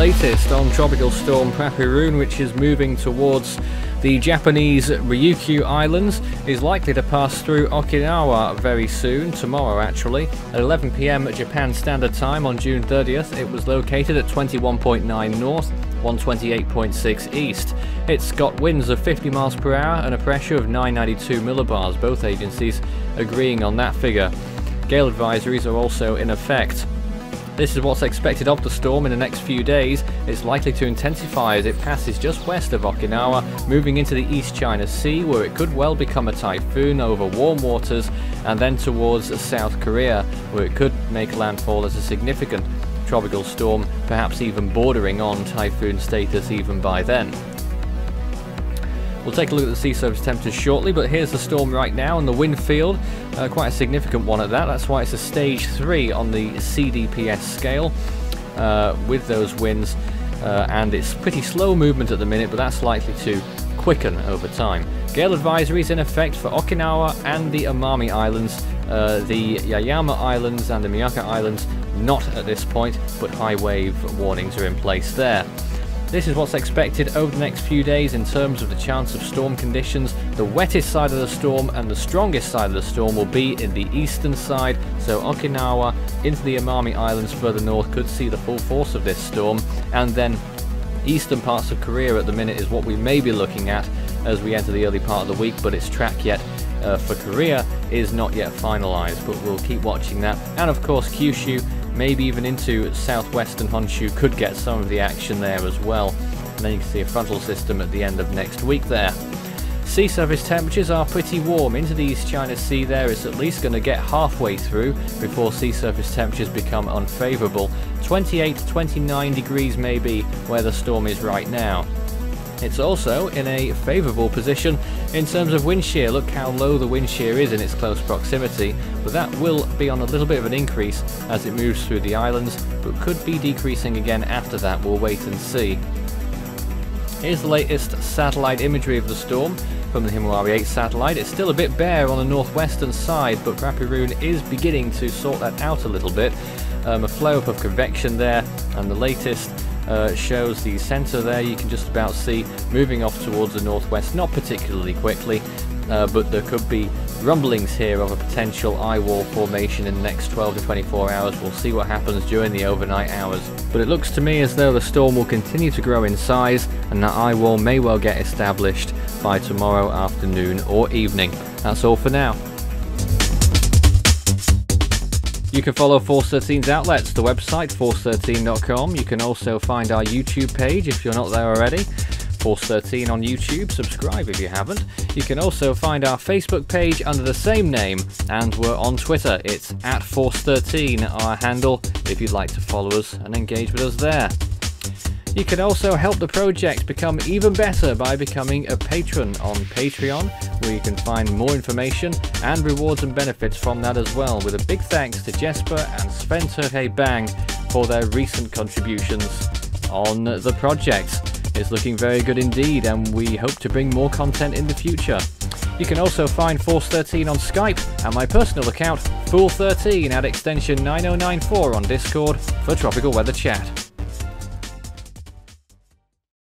latest on Tropical Storm Prapiroon, which is moving towards the Japanese Ryukyu Islands, is likely to pass through Okinawa very soon, tomorrow actually. At 11 PM Japan Standard Time on June 30th, it was located at 21.9 north, 128.6 east. It's got winds of 50 miles per hour and a pressure of 992 millibars, both agencies agreeing on that figure. Gale advisories are also in effect. This is what's expected of the storm in the next few days. It's likely to intensify as it passes just west of Okinawa, moving into the East China Sea, where it could well become a typhoon over warm waters, and then towards South Korea, where it could make landfall as a significant tropical storm, perhaps even bordering on typhoon status even by then. We'll take a look at the sea surface temperatures shortly, but here's the storm right now and the wind field, quite a significant one at that. That's why it's a stage 3 on the CDPS scale with those winds, and it's pretty slow movement at the minute, but that's likely to quicken over time. Gale advisories in effect for Okinawa and the Amami Islands, the Yaeyama Islands and the Miyako Islands not at this point, but high wave warnings are in place there. This is what's expected over the next few days in terms of the chance of storm conditions. The wettest side of the storm and the strongest side of the storm will be in the eastern side, so Okinawa into the Amami Islands further north could see the full force of this storm, and then eastern parts of Korea at the minute is what we may be looking at as we enter the early part of the week, but its track yet for Korea is not yet finalized, but we'll keep watching that. And of course Kyushu, maybe even into southwestern Honshu, could get some of the action there as well. And then you can see a frontal system at the end of next week there. Sea surface temperatures are pretty warm. Into the East China Sea there, it's at least going to get halfway through before sea surface temperatures become unfavourable. 28 to 29 degrees maybe where the storm is right now. It's also in a favourable position in terms of wind shear. Look how low the wind shear is in its close proximity, but that will be on a little bit of an increase as it moves through the islands, but could be decreasing again after that. We'll wait and see. Here's the latest satellite imagery of the storm from the Himawari 8 satellite. It's still a bit bare on the northwestern side, but Prapiroon is beginning to sort that out a little bit. A flow-up of convection there, and the latest shows the centre there. You can just about see moving off towards the northwest, not particularly quickly, but there could be rumblings here of a potential eye wall formation in the next 12 to 24 hours. We'll see what happens during the overnight hours, but it looks to me as though the storm will continue to grow in size, and that eye wall may well get established by tomorrow afternoon or evening. That's all for now. You can follow Force 13's outlets, the website force13.com. You can also find our YouTube page if you're not there already. Force 13 on YouTube, subscribe if you haven't. You can also find our Facebook page under the same name, and we're on Twitter. It's @Force13, our handle, if you'd like to follow us and engage with us there. You can also help the project become even better by becoming a patron on Patreon, where you can find more information and rewards and benefits from that as well, with a big thanks to Jesper and Sven Terhe Bang for their recent contributions on the project. It's looking very good indeed, and we hope to bring more content in the future. You can also find Force 13 on Skype and my personal account, Fool13, at extension 9094 on Discord for tropical weather chat.